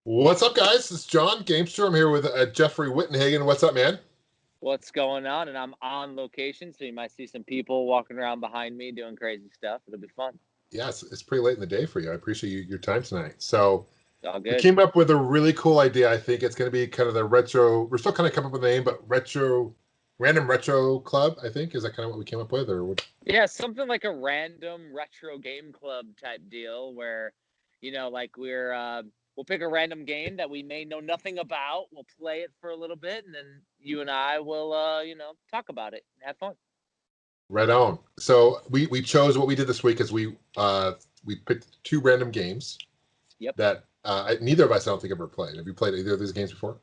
What's up, guys? It's John Gamester. I'm here with Jeffrey Wittenhagen. What's up, man? What's going on? And I'm on location, so you might see some people walking around behind me doing crazy stuff. It'll be fun. Yeah, it's pretty late in the day for you. I appreciate your time tonight. So It's all we good. came up with a really cool idea. I think it's going to be kind of the retro. We're still kind of coming up with a name, but random retro club. I think is that kind of what we came up with, or what? Yeah, something like a random retro game club type deal where, like we'll pick a random game that we may know nothing about. We'll play it for a little bit, and then you and I will, talk about it and have fun. Right on. So we chose what we did this week is we picked two random games. Yep. That neither of us I don't think ever played. Have you played either of these games before?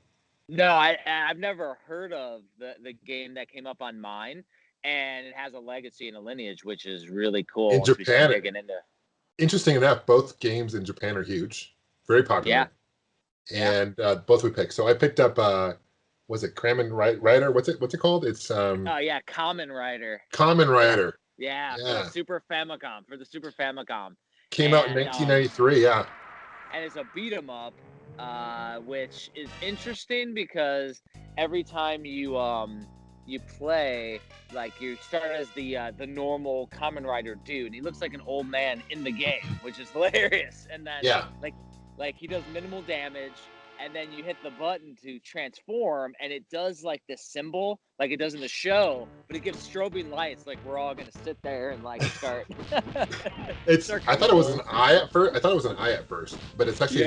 No, I've never heard of the game that came up on mine, and it has a legacy and a lineage, which is really cool. In Japan, digging into. interesting enough, both games in Japan are huge, very popular. Yeah. And both we picked. So I picked up was it Kamen Rider? What's it called? It's Yeah, Kamen Rider. Kamen Rider. Yeah, for the Super Famicom. Came out in 1993, yeah. And it's a beat 'em up, which is interesting because every time you play, like you start as the normal Kamen Rider dude. He looks like an old man in the game, which is hilarious. And then like he does minimal damage, and then you hit the button to transform, and it does like this symbol, like it does in the show, but it gives strobing lights, like we're all gonna sit there and like start. I thought it was an eye at first. I thought it was an eye at first, but it's actually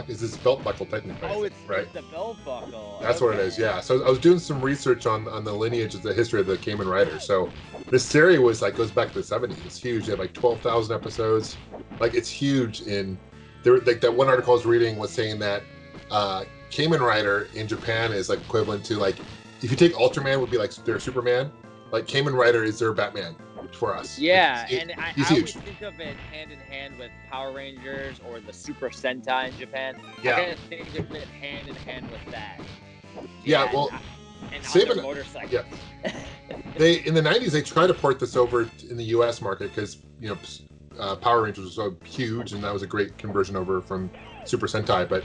is this belt buckle technically? Oh, it's right. The belt buckle. That's what it is. Yeah. So I was doing some research on the lineage of the history of the Kamen Rider. So this series goes back to the 70s. It's huge. They have like 12,000 episodes. Like it's huge. Like that one article I was reading was saying that Kamen Rider in Japan is like equivalent to like if you take Ultraman would be like their Superman, like Kamen Rider is their Batman for us. Yeah, and I always think of it hand in hand with Power Rangers or the Super Sentai in Japan. Yeah. I kind of think of it hand in hand with that. Yeah, well, and on their motorcycles. Yeah. They in the 90s they tried to port this over in the U.S. market because Power Rangers was so huge, and that was a great conversion over from Super Sentai, but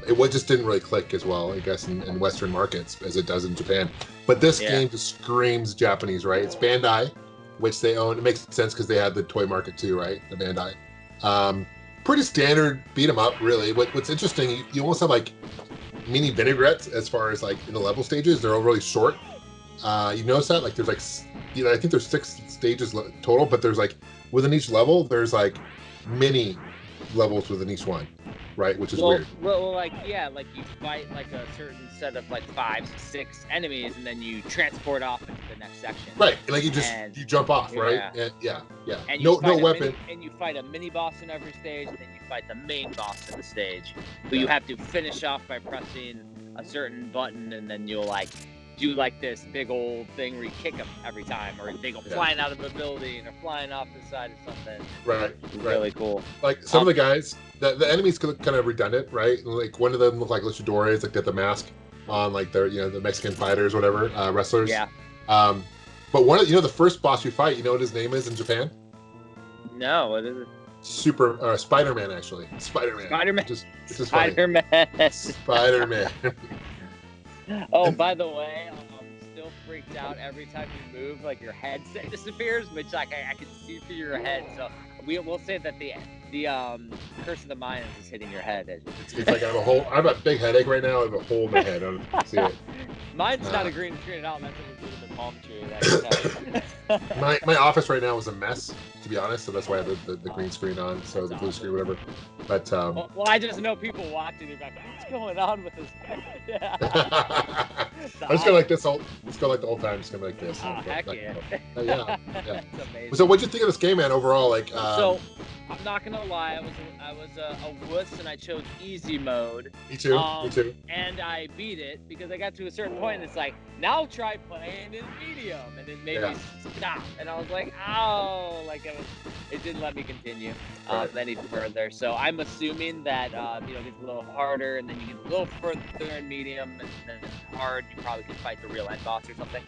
it just didn't really click as well, I guess, in Western markets as it does in Japan. But this game just screams Japanese, right? It's Bandai, which they own. It makes sense because they had the toy market too, right? The Bandai. Pretty standard beat 'em up, really. What's interesting, you almost have like mini vinaigrettes as far as like in the level stages. They're all really short. You notice that? Like there's like, I think there's 6 stages total, but there's like within each level, there's like mini levels within each one. Right, which is weird. Well, like you fight like a certain set of like 5, 6 enemies, and then you transport off into the next section. Right, like you jump off, right? And, yeah. And no weapon. And you fight a mini boss in every stage, and then you fight the main boss in the stage. But you have to finish off by pressing a certain button, and then you'll like do like this big old thing where you kick them every time, or they go flying out of the building or flying off the side of something. Right. Really cool. Like some of the guys, the enemies look kind of redundant, right? Like one of them look like luchadores, like they have the mask on, like they're the Mexican fighters, whatever, wrestlers. Yeah. But one of the first boss you fight, you know what his name is in Japan? No, what is it? Spider-Man, actually. Spider-Man. Spider-Man. Spider-Man. Spider-Man. Oh, by the way, I'm still freaked out every time you move. Like your head disappears, which like I can see through your head. So we'll say that the curse of the Mayans is hitting your head. It's like I have a big headache right now. I have a hole in my head. I don't see it. Mine's not a green screen at all. That's what we do with the palm tree. My office right now is a mess, to be honest. So that's why I have the green screen on. So the blue screen, whatever. But well, I just know people watching. They're like, "What's going on with this?" I'm just going like this. Let's go like the whole time. Just going like this. Oh, heck yeah! Yeah. That's amazing. So, what'd you think of this game, man? Overall, like. So, I'm not gonna lie. I was a wuss, and I chose easy mode. Me too. Me too. And I beat it because I got to a certain point, and it's like, now try playing in medium, and it made me stop. And I was like, oh, like it didn't let me continue any further. So I'm assuming that it gets a little harder, and then you get a little further in medium, and then hard. You probably can fight the real end boss or something.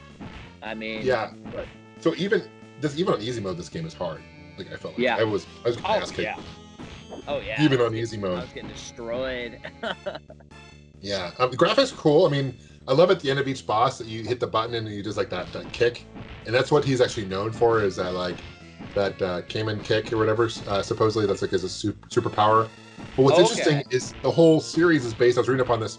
I mean, yeah. Right. So even on easy mode, this game is hard. Like I felt like I was ass kicked. Oh yeah, even on easy I mode. was getting destroyed. Yeah, the graphics are cool. I mean, I love at the end of each boss that you hit the button and you just like that kick, and that's what he's actually known for, is that like that Kamen kick or whatever. Supposedly that's like his superpower. But what's interesting is the whole series is based. I was reading up on this.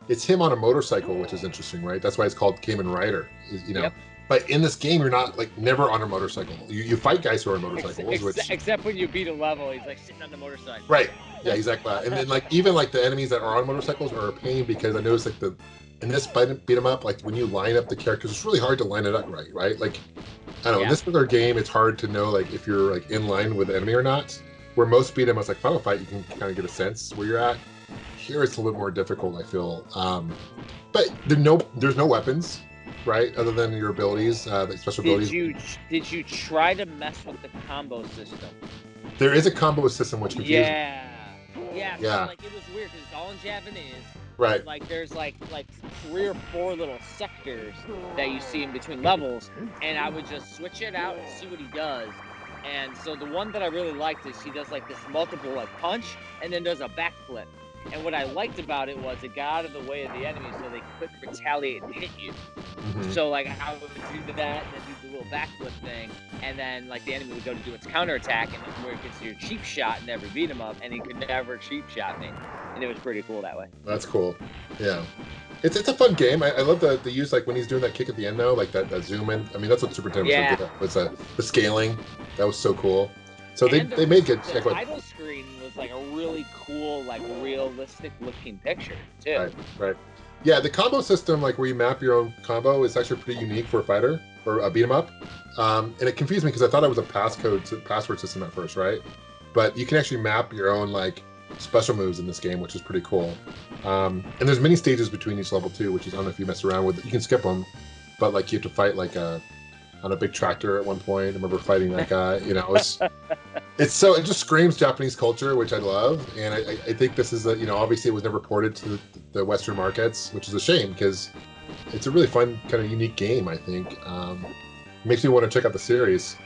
It's him on a motorcycle, which is interesting, right? That's why it's called Kamen Rider. You know. Yep. But in this game, you're not like never on a motorcycle. You fight guys who are on motorcycles, except when you beat a level, he's like sitting on the motorcycle. Right. Yeah, exactly. And then like even like the enemies that are on motorcycles are a pain, because I noticed like in this beat 'em up, like when you line up the characters, it's really hard to line it up right? Like I don't know, in this particular game, it's hard to know like if you're like in line with the enemy or not. Where most beat 'em ups like Final Fight, you can kind of get a sense where you're at. Here it's a little more difficult, I feel. But there's no weapons, right? Other than your abilities, the special abilities. Did you try to mess with the combo system? There is a combo system which confuses me. Yeah. So, like it was weird because it's all in Japanese. Right. Like there's like 3 or 4 little sectors that you see in between levels, and I would just switch it out and see what he does. And so the one that I really liked is he does like this multiple like punch and then does a backflip. And what I liked about it was it got out of the way of the enemy so they couldn't retaliate and hit you. Mm-hmm. So like I would do that and then do the little backflip thing, and then like the enemy would go to do its counterattack, and where it gets your cheap shot and never beat him up, and he could never cheap shot me. And it was pretty cool that way. That's cool. Yeah. It's a fun game. I love the use, like when he's doing that kick at the end though, like that zoom in. I mean, that's what Super Nintendo was so good at. Was the scaling. That was so cool. So they made good. The title screen was like a really cool, like realistic looking picture too. Right. Yeah, the combo system, like where you map your own combo, is actually pretty unique for a fighter or a beat 'em up. And it confused me because I thought it was a password system at first, right? But you can actually map your own like special moves in this game, which is pretty cool. And there's many stages between each level too, which is, I don't know if you mess around with. You can skip them, but like you have to fight like on a big tractor at one point. I remember fighting that guy. You know, it just screams Japanese culture, which I love. And I think this is obviously it was never ported to the Western markets, which is a shame because it's a really fun kind of unique game. I think makes me want to check out the series.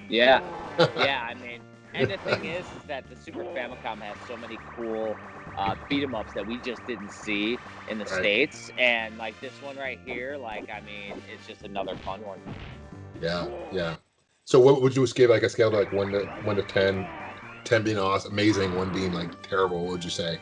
Yeah, I mean. And the thing is that the Super Famicom has so many cool beat 'em ups that we just didn't see in the States, and like this one right here, like I mean, it's just another fun one. Yeah. So what would you give like a scale to like 1 to 10? 10 being awesome, amazing, 1 being like terrible. What would you say?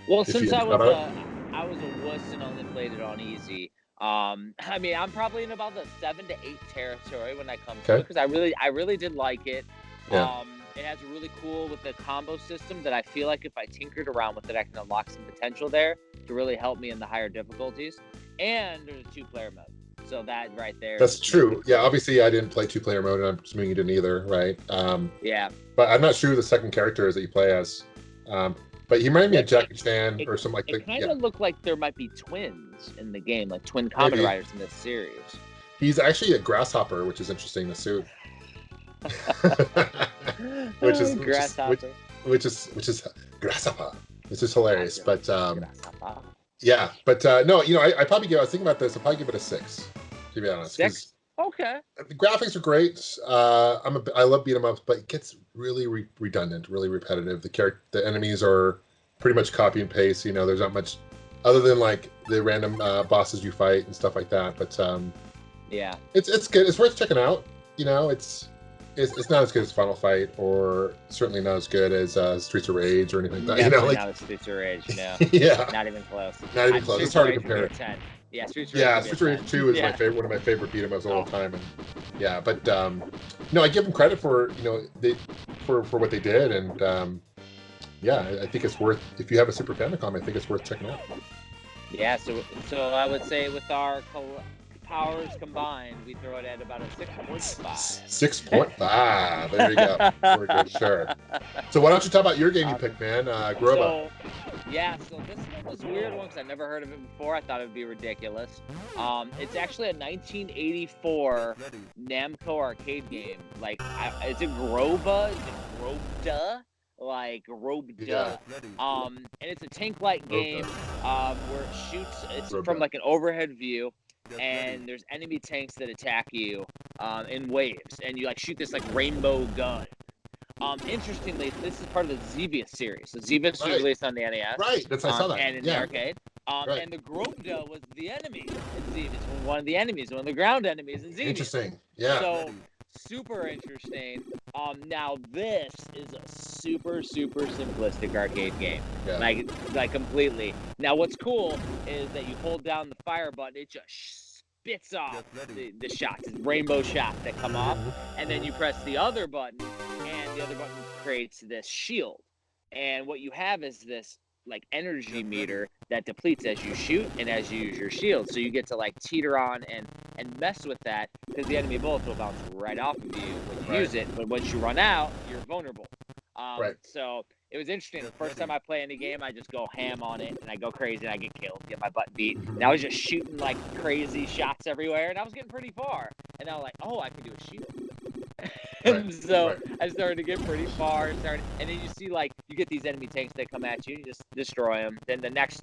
Well, since I was a wuss and only played it on easy, I mean, I'm probably in about the 7 to 8 territory when I come to it, because I really did like it. Yeah. It has a really cool with the combo system that I feel like if I tinkered around with it, I can unlock some potential there to really help me in the higher difficulties. And there's a 2-player mode. So that right there. That's true. Yeah, obviously I didn't play 2-player mode, and I'm assuming you didn't either, right? Yeah. But I'm not sure who the second character is that you play as. But he reminded me of Jackie Chan or something like that. It kind of looked like there might be twins in the game, like twin Kamen Riders in this series. He's actually a grasshopper, which is interesting, the suit. which is grasshopper, which is grasshopper, which is hilarious. But yeah, but no, I probably I was thinking about this. I'll probably give it a 6, to be honest. 6? Okay. The graphics are great. I love beat 'em ups, but it gets really redundant, really repetitive. The enemies are pretty much copy and paste. There's not much other than like the random bosses you fight and stuff like that. But yeah, it's good. It's worth checking out. It's not as good as Final Fight, or certainly not as good as Streets of Rage or anything like that. Not as Streets of Rage, no. Yeah. Not even close. Not even close. It's hard to compare. 10. Yeah, Streets of Rage 2 is my favorite, one of my favorite beat 'em ups of all time. And yeah, but no, I give them credit for for what they did, and yeah, I think it's worth. If you have a Super Famicom, I think it's worth checking out. Yeah, so I would say with our powers combined, we throw it at about a 6.5. 6.5. There you go. Very good. Sure. So why don't you talk about your game you picked, man? Grobda. So this one was a weird one because I never heard of it before. I thought it would be ridiculous. It's actually a 1984 Namco arcade game. Like, is it Grobda? Is it Grobda? Like Grobda. Yeah. And it's a tank-like game where it shoots. It's from like an overhead view. And there's enemy tanks that attack you in waves, and you like shoot this like rainbow gun. Interestingly, this is part of the Xevious series. So Xevious was Right. released on the NES. Right. I saw that. And in the arcade. Right. And the Grobda was the enemy in Xevious. One of the enemies, one of the ground enemies in Xevious. Interesting. Yeah. So super interesting. Now this is a super simplistic arcade game. Yeah. Like completely. Now what's cool is that you hold down the fire button, it just spits off the shots, it's rainbow shots that come off, and then you press the other button, and the other button creates this shield. And what you have is this like energy meter that depletes as you shoot and as you use your shield. So you get to like teeter on and mess with that, because the enemy bullets will bounce right off of you when you use it. But once you run out, you're vulnerable. So it was interesting. The first time I play any game, I just go ham on it and I go crazy and I get killed, get my butt beat. And I was just shooting like crazy shots everywhere, and I was getting pretty far. And I was like, oh, I can do a shield. And so I started to get pretty far, and then you see like you get these enemy tanks that come at you, and you just destroy them. Then the next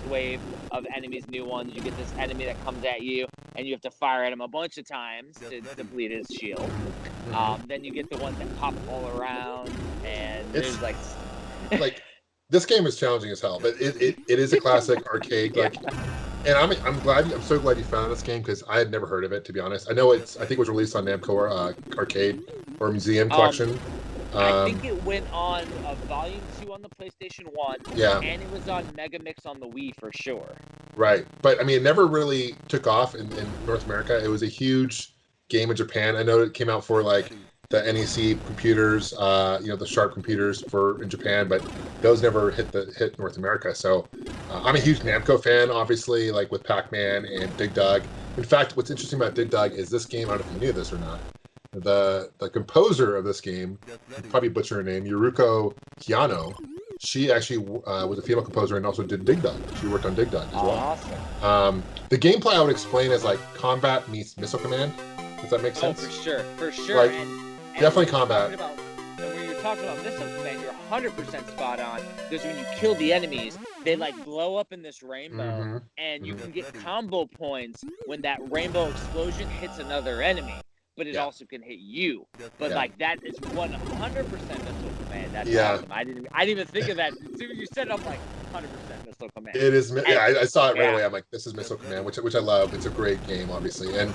wave of enemies, new ones, you get this enemy that comes at you, and you have to fire at him a bunch of times to deplete his shield. Then you get the ones that pop all around, and there's like this game is challenging as hell, but it is a classic arcade like. And I'm so glad you found this game, because I had never heard of it, to be honest. I think it was released on Namco Arcade or Museum Collection. I think it went on Volume 2 on the PlayStation 1. Yeah. And it was on Megamix on the Wii for sure. Right. But I mean, it never really took off in North America. It was a huge game in Japan. I know it came out for like the NEC computers, the Sharp computers in Japan, but those never hit North America. So I'm a huge Namco fan, obviously, like with Pac-Man and Dig Dug. In fact, what's interesting about Dig Dug is this game, I don't know if you knew this or not, the composer of this game, probably butcher her name, Yuruko Kiano, she actually was a female composer and also did Dig Dug. She worked on Dig Dug as well. Awesome. The gameplay I would explain as like combat meets missile command. Does that make sense? Oh, for sure. Like, definitely combat. When you're talking about missile command, you're 100% spot on, because when you kill the enemies, they like blow up in this rainbow, and you can get combo points when that rainbow explosion hits another enemy, but it also can hit you. But like that is 100% missile command. That's awesome. I didn't even think of that. As soon as you said it, I'm like 100% missile command. It is. I saw it right away. I'm like, this is missile command, which I love. It's a great game, obviously. And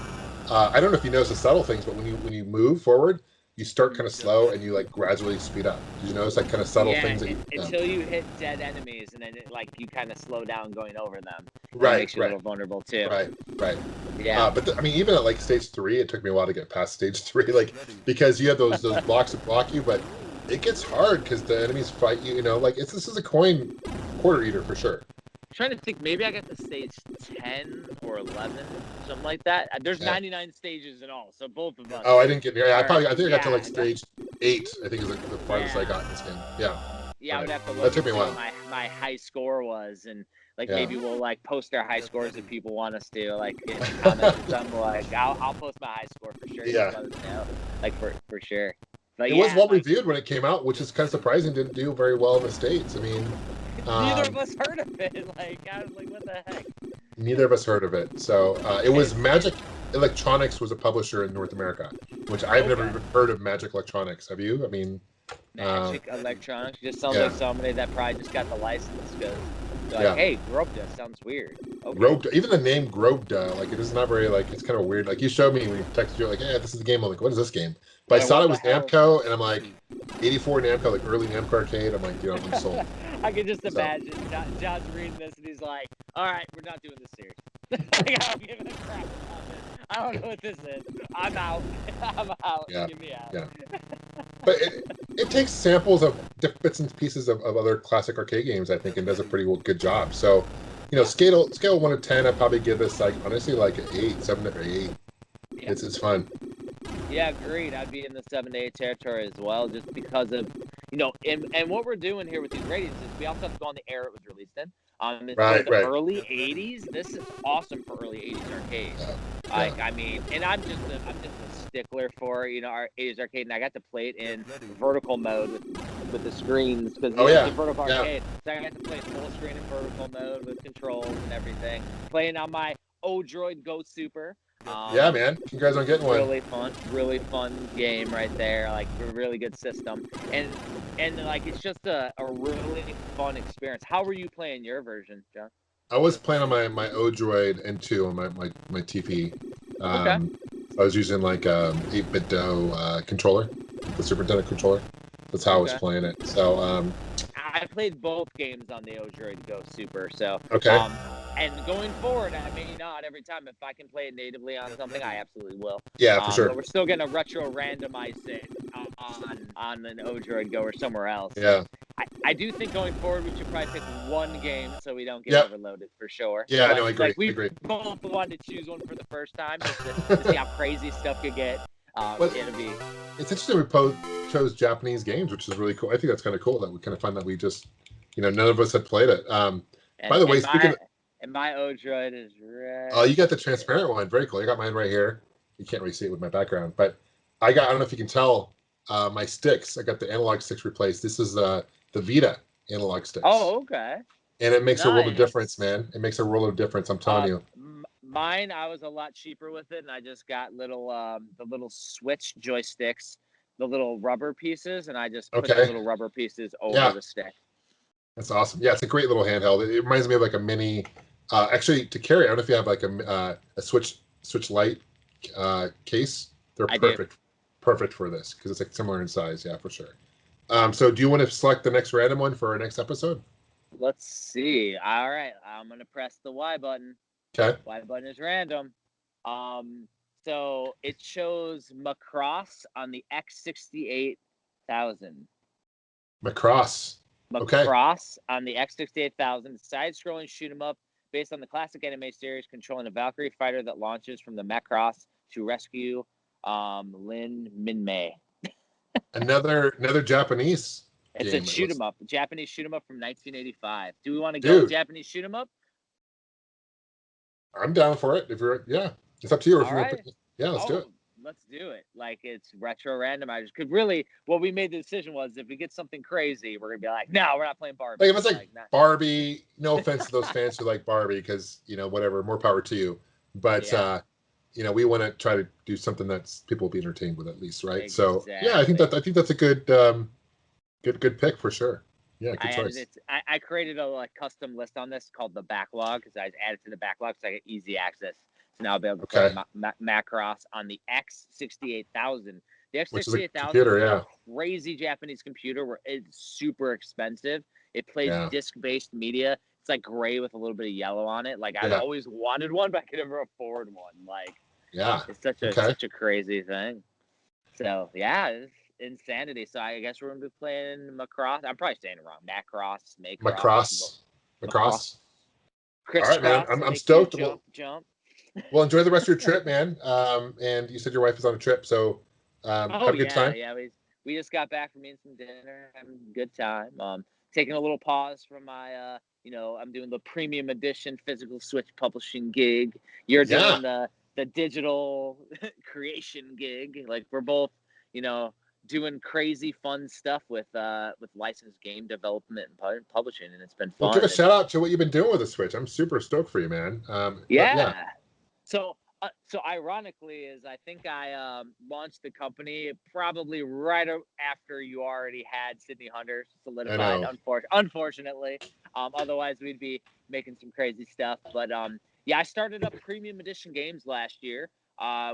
I don't know if you notice the subtle things, but when you move forward, you start kind of slow and you like gradually speed up. Did you notice like kind of subtle things? Until you hit dead enemies, and then you kind of slow down going over them. Right, it makes you a little vulnerable too. Right. Yeah. But I mean, even at like stage 3, it took me a while to get past stage 3, like because you have those blocks that block you, but it gets hard because the enemies fight you. Like this is a quarter eater for sure. I'm trying to think, maybe I got to stage 10 or 11, something like that. There's 99 stages in all, so both of us. Oh, I didn't get near. I think I got to like stage 8. I think is like the farthest I got in this game. Yeah. Yeah, I would have to look that took me at a while. what my high score was, and maybe we'll like post our high scores if people want us to, like in the comments or something. Like I'll post my high score for sure. Yeah. Let us know, like for sure. But it was well reviewed when it came out, which is kind of surprising. Didn't do very well in the States. I mean, neither of us heard of it. Like I was like, what the heck? Neither of us heard of it. So it was Magic Electronics was a publisher in North America, which I've never even heard of. Magic Electronics. Have you? I mean, Magic Electronics just sounds like somebody that probably just got the license because like, hey, Grobda sounds weird. Okay. Grobda, even the name Grobda, like it is not very like it's kind of weird. Like you showed me when you texted you like, hey, this is the game. I'm like, what is this game? But I saw it was Namco, and I'm like, 84 Namco, like early Namco arcade. I'm like, dude, I'm sold. I can just imagine John's reading this and he's like, all right, we're not doing this series. I don't give a crap about this. I don't know what this is. I'm out. I'm out. Yeah. Get me out. Yeah. But it takes samples of bits and pieces of other classic arcade games, I think, and does a pretty good job. So, scale 1 to 10, I'd probably give this like honestly like an 8, 7 or 8. Yeah. It's fun. Yeah, agreed. I'd be in the 7 to 8 territory as well, just because of and what we're doing here with these ratings is we also have to go on the era it was released in. Early 80s. This is awesome for early 80s arcade. I mean, and I'm just a stickler for our 80s arcade, and I got to play it in vertical mode with the screens because it's a vertical arcade. So I got to play full screen in vertical mode with controls and everything. Playing on my Droid Go Super. Yeah, man. Congrats on getting one. Really fun game right there. Like a really good system, and like it's just a really fun experience. How were you playing your version, John? I was playing on my Odroid N2 on my TP. Okay. I was using like 8-bit controller, the Super Nintendo controller. That's how I was playing it. So I played both games on the Odroid Go Super. So okay. And going forward, I may not every time. If I can play it natively on something, I absolutely will. Yeah, for sure. But we're still gonna retro randomize it on an Odroid Go or somewhere else. Yeah. I do think going forward we should probably pick one game so we don't get overloaded for sure. Yeah, but, no, I agree. Like, we both wanted to choose one for the first time just to see how crazy stuff could get. It'll be. It's interesting we chose Japanese games, which is really cool. I think that's kind of cool that we kind of find that we just, none of us had played it. By the way, speaking. And my Odroid is red. Oh, you got the transparent one. Very cool. I got mine right here. You can't really see it with my background, but I don't know if you can tell, my sticks. I got the analog sticks replaced. This is the Vita analog sticks. Oh, okay. And it makes a world of difference, man. It makes a world of difference. I'm telling you. Mine, I was a lot cheaper with it, and I just got the little Switch joysticks, the little rubber pieces, and I just put the little rubber pieces over the stick. That's awesome. Yeah, it's a great little handheld. It reminds me of like a mini. Actually, to carry, I don't know if you have like a Switch Lite case. They're perfect for this because it's like similar in size. Yeah, for sure. So do you want to select the next random one for our next episode? Let's see. All right, I'm gonna press the Y button. Okay. Y button is random. So it shows Macross on the X68000. Macross. Macross on the X68000, side-scrolling shoot 'em up based on the classic anime series, controlling a Valkyrie fighter that launches from the Macross to rescue Lin Minmay. Another Japanese. It's game. A shoot 'em up, Japanese shoot 'em up from 1985. Do we want to go Japanese shoot 'em up? I'm down for it. If you're, it's up to you. All right. Let's do it. Let's do it. Like, it's retro randomizers. Because really, what we made the decision was if we get something crazy, we're gonna be like, no, we're not playing Barbie. Like if it's like Barbie, no offense to those fans who like Barbie, because whatever, more power to you. But we want to try to do something that's people will be entertained with at least, right? Exactly. So I think that's a good good pick for sure. Yeah, good choice. I created a custom list on this called the backlog because I added to the backlog so I get easy access. So now I'll be able to play Macross on the X68000. The X68000 is a crazy Japanese computer where it's super expensive. It plays disc-based media. It's like gray with a little bit of yellow on it. Like I've always wanted one, but I could never afford one. Like it's such a crazy thing. So it's insanity. So I guess we're gonna be playing Macross. I'm probably saying it wrong. Macross. All right, man. I'm stoked. Jump. Well, enjoy the rest of your trip, man. And you said your wife is on a trip, so have a good time. Yeah, we just got back from eating some dinner, having a good time. Taking a little pause from my I'm doing the premium edition physical Switch publishing gig. You're doing the digital creation gig. Like we're both, doing crazy fun stuff with licensed game development and publishing, and it's been fun. Well, give a shout out to what you've been doing with the Switch. I'm super stoked for you, man. So ironically, is I think I launched the company probably right after you already had Sydney Hunter solidified. Unfortunately, otherwise we'd be making some crazy stuff. But I started up premium edition games last year.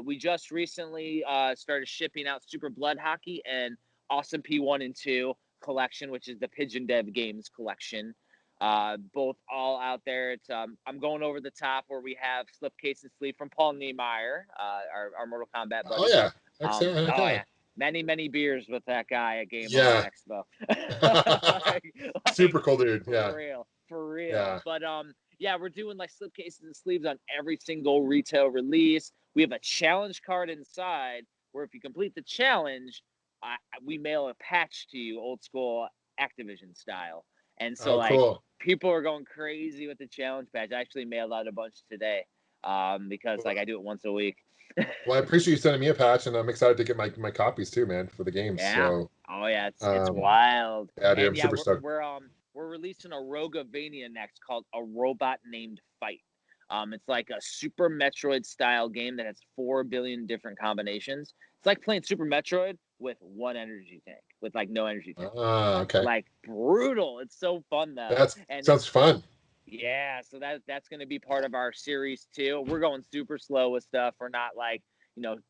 We just recently started shipping out Super Blood Hockey and Awesome P1 and 2 collection, which is the Pigeon Dev Games collection. Both all out there. It's I'm going over the top where we have Slipcase and Sleeve from Paul Niemeyer, our Mortal Kombat buddy. Oh yeah, excellent. Many beers with that guy at Game On Expo. Super cool dude. For real. Yeah. But we're doing like slipcases and sleeves on every single retail release. We have a challenge card inside where if you complete the challenge, we mail a patch to you, old school Activision style. And so cool. People are going crazy with the challenge patch. I actually mailed out a bunch today because I do it once a week. Well, I appreciate you sending me a patch, and I'm excited to get my copies too, man, for the games. Yeah. So, it's wild. Yeah, dude, I'm super stoked. We're releasing a Rogovania next called A Robot Named Fight. It's like a Super Metroid style game that has 4 billion different combinations. It's like playing Super Metroid with one energy tank, with like no energy tank. Okay. Like brutal. It's so fun though. That sounds fun. Yeah, so that's going to be part of our series too. We're going super slow with stuff. We're not like,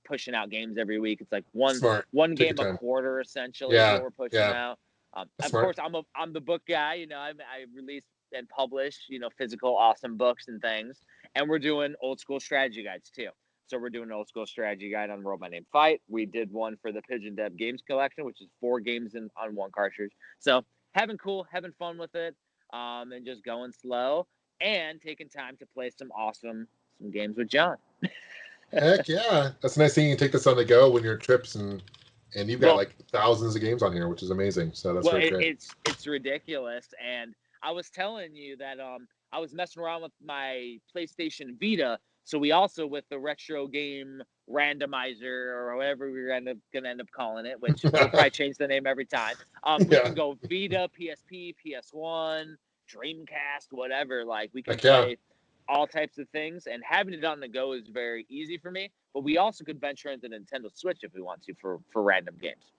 pushing out games every week. It's like one game a quarter essentially is what we're pushing out. Of course, I'm the book guy. I release and publish physical awesome books and things, and we're doing old school strategy guides too. So we're doing an old school strategy guide on Robot Named Fight. We did one for the Pigeon Dev Games Collection, which is 4 games on one cartridge. So having fun with it, and just going slow and taking time to play some games with John. Heck yeah, that's a nice thing. You can take this on the go when you're on trips, and you've got like thousands of games on here, which is amazing. So that's very great. It's ridiculous. And I was telling you that I was messing around with my PlayStation Vita. So we also, with the retro game randomizer or whatever we're gonna end up calling it, which we'll probably change the name every time. We can go Vita, PSP, PS1, Dreamcast, whatever. Like we can play all types of things, and having it on the go is very easy for me. But we also could venture into Nintendo Switch if we want to for random games.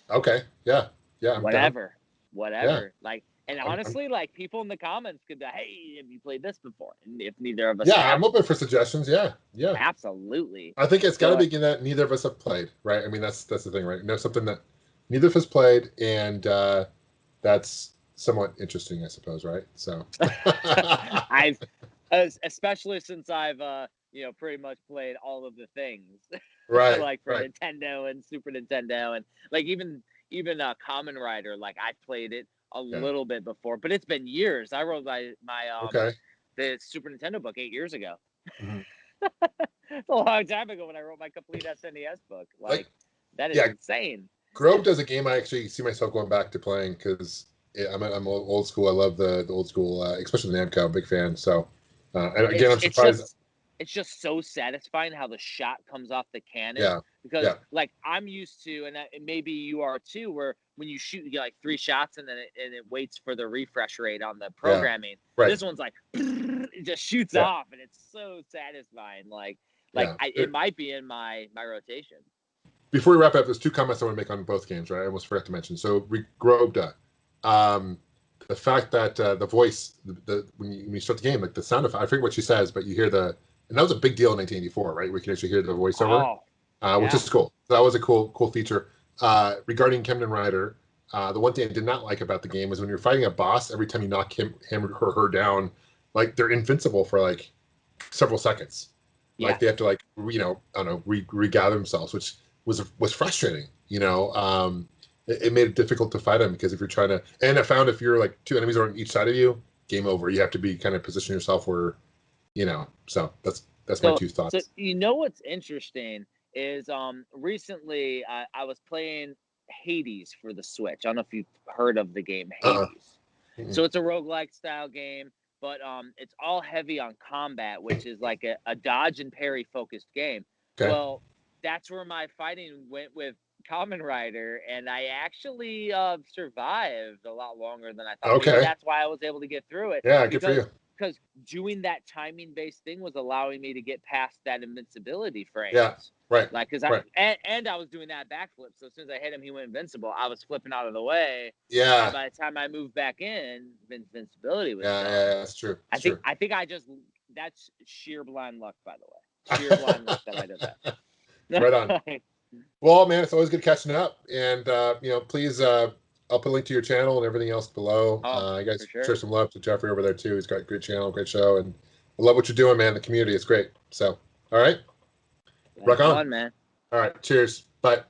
Okay. Yeah. Whatever. Yeah. Like. And honestly, like people in the comments could, hey, have you played this before? And if neither of us, I'm open for suggestions. Yeah, absolutely. I think it's got to be that neither of us have played, right? I mean, that's the thing, right? Something that neither of us played, and that's somewhat interesting, I suppose, right? So, especially since I've pretty much played all of the things, right? Like for Nintendo and Super Nintendo, and like even Kamen Rider, like I played it a little bit before, but it's been years. I wrote my the Super Nintendo book 8 years ago. Mm-hmm. It's a long time ago when I wrote my complete SNES book. Like that is insane. Grobda is a game I actually see myself going back to playing because I'm old school. I love the old school, especially the Namco. Big fan. So, and again, I'm surprised. It's just so satisfying how the shot comes off the cannon. Because like I'm used to, and maybe you are too, where when you shoot, you get like 3 shots and then it waits for the refresh rate on the programming. Right. This one's like it just shoots off, and it's so satisfying. It might be in my rotation. Before we wrap up, there's 2 comments I want to make on both games. Right, I almost forgot to mention. So Grobda, the fact that the voice, when you start the game, like the sound effect, I forget what she says, but you hear and that was a big deal in 1984, right? We can actually hear the voiceover, which is cool. So that was a cool feature. Regarding Kamen Rider, the one thing I did not like about the game was when you're fighting a boss, every time you knock him or her down, like they're invincible for like several seconds. Like they have to regather themselves, which was frustrating. It made it difficult to fight them because if you're trying to, and I found if you're like 2 enemies are on each side of you, game over. You have to be kind of position yourself where, so that's my 2 thoughts. So what's interesting is recently I was playing Hades for the Switch. I don't know if you've heard of the game Hades. So it's a roguelike style game, but it's all heavy on combat, which is like a dodge and parry focused game. Okay. Well, that's where my fighting went with Kamen Rider, and I actually survived a lot longer than I thought. Okay. Maybe that's why I was able to get through it. Yeah, good for you. Because doing that timing-based thing was allowing me to get past that invincibility frame. Yeah, right. Like, because I was doing that backflip. So as soon as I hit him, he went invincible. I was flipping out of the way. Yeah. And by the time I moved back in, invincibility was done. Yeah, that's true. I think that's sheer blind luck, by the way. Sheer blind luck that I did that. Right on. Well, man, it's always good catching up. And, please, I'll put a link to your channel and everything else below. You guys share some love to Jeffrey over there, too. He's got a great channel, great show. And I love what you're doing, man. The community is great. So, all right. Rock on. Man. All right. Cheers. Bye.